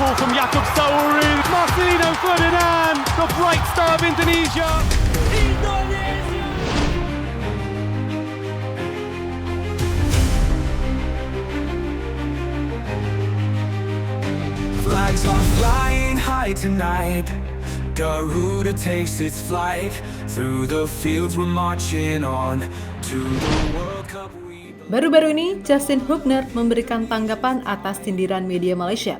ball from Jakob Sauri. Marcelino Ferdinand, the bright star of Indonesia. Flags are flying high tonight. Garuda takes its flight. Through the fields we're marching on to the World Cup. Baru-baru ini, Justin Hubner memberikan tanggapan atas sindiran media Malaysia,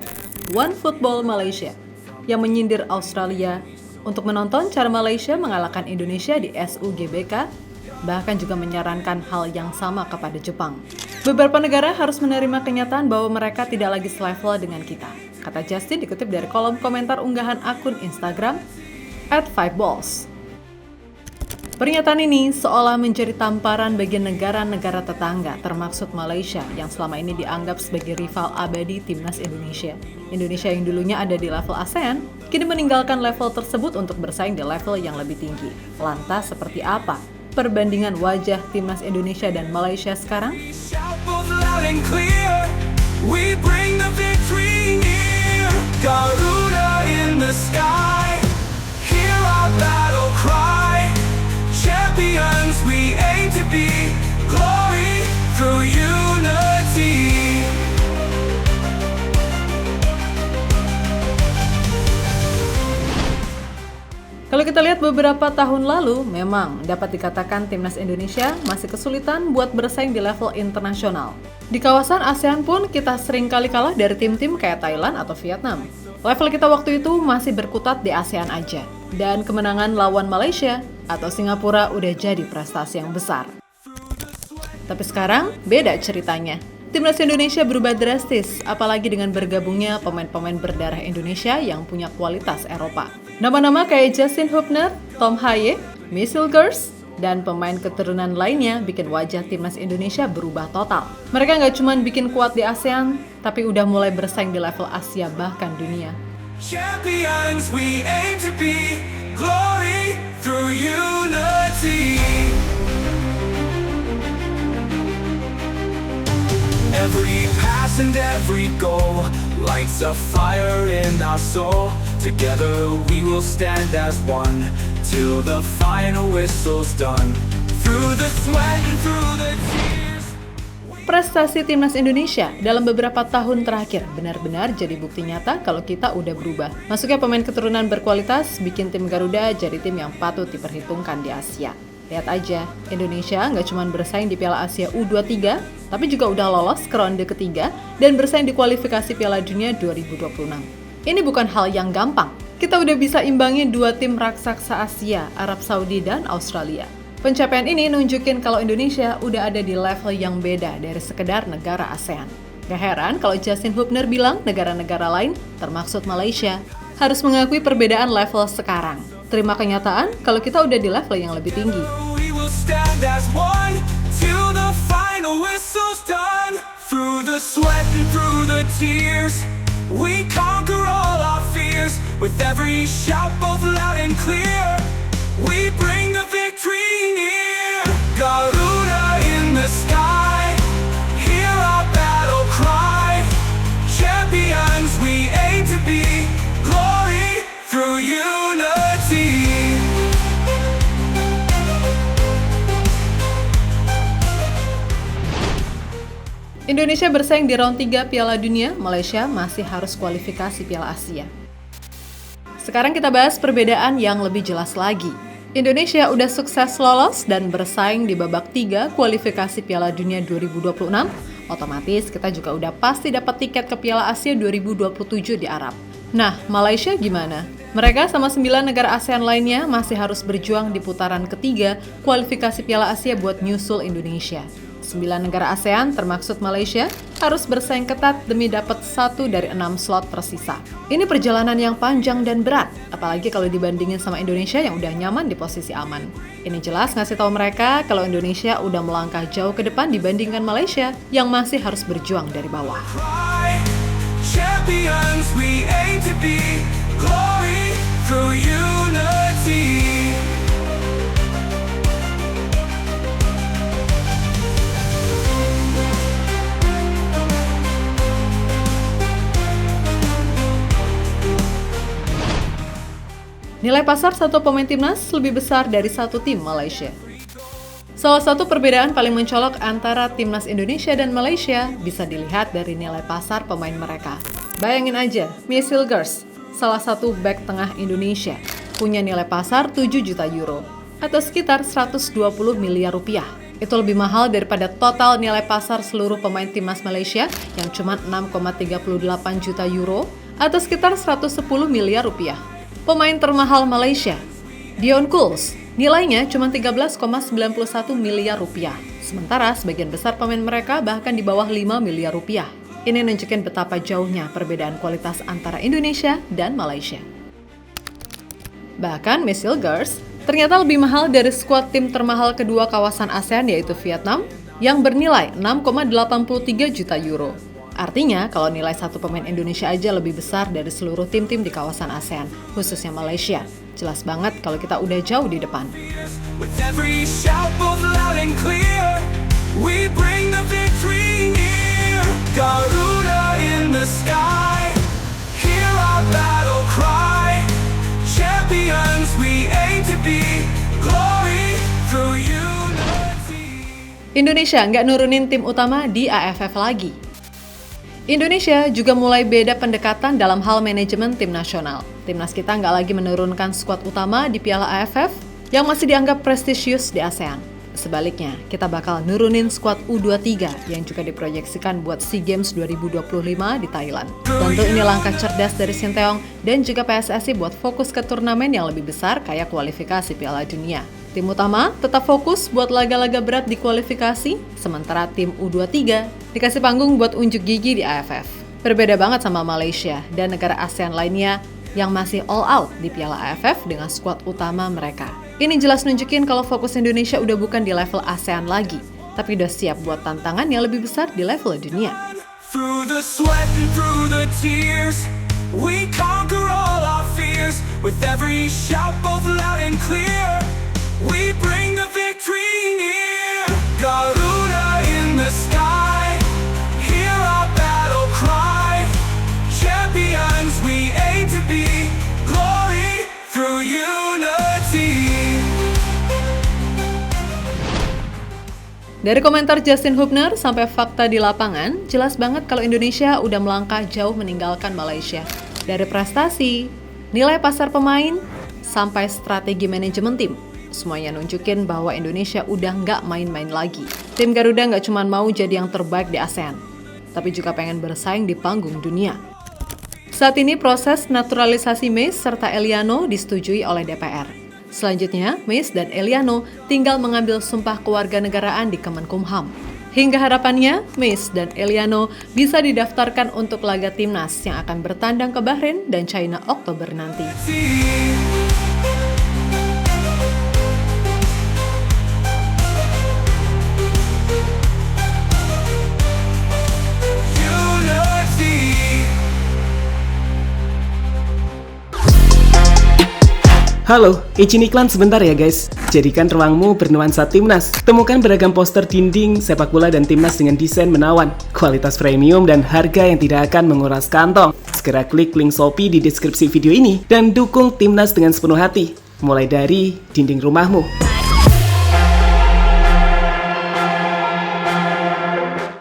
One Football Malaysia, yang menyindir Australia untuk menonton cara Malaysia mengalahkan Indonesia di SUGBK, bahkan juga menyarankan hal yang sama kepada Jepang. Beberapa negara harus menerima kenyataan bahwa mereka tidak lagi selevel dengan kita, kata Justin dikutip dari kolom komentar unggahan akun Instagram @5balls. Pernyataan ini seolah menjadi tamparan bagi negara-negara tetangga, termaksud Malaysia yang selama ini dianggap sebagai rival abadi timnas Indonesia. Indonesia yang dulunya ada di level ASEAN, kini meninggalkan level tersebut untuk bersaing di level yang lebih tinggi. Lantas seperti apa perbandingan wajah timnas Indonesia dan Malaysia sekarang? Garuda in the sky, hear our battle cry. Champions we aim to be, glory through unity. Kalau kita lihat beberapa tahun lalu, memang dapat dikatakan timnas Indonesia masih kesulitan buat bersaing di level internasional. Di kawasan ASEAN pun kita sering kali kalah dari tim-tim kayak Thailand atau Vietnam. Level kita waktu itu masih berkutat di ASEAN aja. Dan kemenangan lawan Malaysia atau Singapura udah jadi prestasi yang besar. Tapi sekarang beda ceritanya. Timnas Indonesia berubah drastis, apalagi dengan bergabungnya pemain-pemain berdarah Indonesia yang punya kualitas Eropa. Nama-nama kayak Justin Hubner, Tom Haye, Michel Gers, dan pemain keturunan lainnya bikin wajah timnas Indonesia berubah total. Mereka nggak cuma bikin kuat di ASEAN, tapi udah mulai bersaing di level Asia bahkan dunia. Champions we aim to be, glory through unity. Every pass and every goal lights a fire in our soul. Together we will stand as one till the final whistle's done. Through the sweat and through the tears. Prestasi timnas Indonesia dalam beberapa tahun terakhir benar-benar jadi bukti nyata kalau kita udah berubah. Masuknya pemain keturunan berkualitas bikin tim Garuda jadi tim yang patut diperhitungkan di Asia. Lihat aja, Indonesia nggak cuma bersaing di Piala Asia U23, tapi juga udah lolos ke ronde ketiga dan bersaing di kualifikasi Piala Dunia 2026. Ini bukan hal yang gampang. Kita udah bisa imbangi dua tim raksasa Asia, Arab Saudi dan Australia. Pencapaian ini nunjukin kalau Indonesia udah ada di level yang beda dari sekedar negara ASEAN. Gak heran kalau Justin Hubner bilang negara-negara lain, termaksud Malaysia, harus mengakui perbedaan level sekarang. Terima kenyataan kalau kita udah di level yang lebih tinggi. We will stand as one till the final whistle's done. Through the sweat and through the tears, we conquer all our fears. With every shout both loud and clear, we bring the victory near. Garuda in the sky, hear our battle cry. Champions we aim to be, glory through unity. Indonesia bersaing di round 3 Piala Dunia, Malaysia masih harus kualifikasi Piala Asia. Sekarang kita bahas perbedaan yang lebih jelas lagi. Indonesia udah sukses lolos dan bersaing di babak 3 kualifikasi Piala Dunia 2026, otomatis kita juga udah pasti dapat tiket ke Piala Asia 2027 di Arab. Nah, Malaysia gimana? Mereka sama 9 negara ASEAN lainnya masih harus berjuang di putaran ketiga kualifikasi Piala Asia buat nyusul Indonesia. 9 negara ASEAN termaksud Malaysia harus bersaing ketat demi dapat 1 dari 6 slot tersisa. Ini perjalanan yang panjang dan berat, apalagi kalau dibandingin sama Indonesia yang udah nyaman di posisi aman. Ini jelas ngasih tahu mereka kalau Indonesia udah melangkah jauh ke depan dibandingkan Malaysia yang masih harus berjuang dari bawah. Champions we aim to be, glory through unity. Nilai pasar satu pemain timnas lebih besar dari satu tim Malaysia. Salah satu perbedaan paling mencolok antara timnas Indonesia dan Malaysia bisa dilihat dari nilai pasar pemain mereka. Bayangin aja, Messi Hilgers, salah satu bek tengah Indonesia, punya nilai pasar 7 juta euro atau sekitar 120 miliar rupiah. Itu lebih mahal daripada total nilai pasar seluruh pemain timnas Malaysia yang cuma 6,38 juta euro atau sekitar 110 miliar rupiah. Pemain termahal Malaysia, Dion Kuls, nilainya cuma 13,91 miliar rupiah. Sementara sebagian besar pemain mereka bahkan di bawah 5 miliar rupiah. Ini nunjukin betapa jauhnya perbedaan kualitas antara Indonesia dan Malaysia. Bahkan Messi Hilgers ternyata lebih mahal dari skuad tim termahal kedua kawasan ASEAN yaitu Vietnam yang bernilai 6,83 juta euro. Artinya kalau nilai satu pemain Indonesia aja lebih besar dari seluruh tim-tim di kawasan ASEAN, khususnya Malaysia. Jelas banget kalau kita udah jauh di depan. With every shout both loud and clear, we bring the victory near. Garuda in the sky, hear our battle cry. Champions we aim to be, glory through unity. Indonesia nggak nurunin tim utama di AFF lagi. Indonesia juga mulai beda pendekatan dalam hal manajemen tim nasional. Timnas kita nggak lagi menurunkan skuad utama di Piala AFF yang masih dianggap prestisius di ASEAN. Sebaliknya, kita bakal nurunin skuad U23 yang juga diproyeksikan buat SEA Games 2025 di Thailand. Tentu ini langkah cerdas dari Sinteyong dan juga PSSI buat fokus ke turnamen yang lebih besar kayak kualifikasi Piala Dunia. Tim utama tetap fokus buat laga-laga berat di kualifikasi, sementara tim U23 dikasih panggung buat unjuk gigi di AFF. Berbeda banget sama Malaysia dan negara ASEAN lainnya yang masih all out di Piala AFF dengan skuad utama mereka. Ini jelas nunjukin kalau fokus Indonesia udah bukan di level ASEAN lagi, tapi udah siap buat tantangan yang lebih besar di level dunia. Through the sweat and through the tears, we conquer all our fears. With every shout both loud and clear, we bring the victory near. Garuda in the sky, hear our battle cry. Champions we aim to be, glory through unity. Dari komentar Justin Hubner sampai fakta di lapangan, jelas banget kalau Indonesia udah melangkah jauh meninggalkan Malaysia. Dari prestasi, nilai pasar pemain, sampai strategi manajemen tim. Semuanya nunjukin bahwa Indonesia udah nggak main-main lagi. Tim Garuda nggak cuma mau jadi yang terbaik di ASEAN, tapi juga pengen bersaing di panggung dunia. Saat ini proses naturalisasi Meis serta Eliano disetujui oleh DPR. Selanjutnya, Meis dan Eliano tinggal mengambil sumpah kewarganegaraan di Kemenkumham. Hingga harapannya, Meis dan Eliano bisa didaftarkan untuk laga timnas yang akan bertandang ke Bahrain dan China Oktober nanti. Halo, izin iklan sebentar ya guys. Jadikan ruangmu bernuansa timnas. Temukan beragam poster dinding, sepak bola dan timnas dengan desain menawan, kualitas premium dan harga yang tidak akan menguras kantong. Segera klik link Shopee di deskripsi video ini dan dukung timnas dengan sepenuh hati. Mulai dari dinding rumahmu.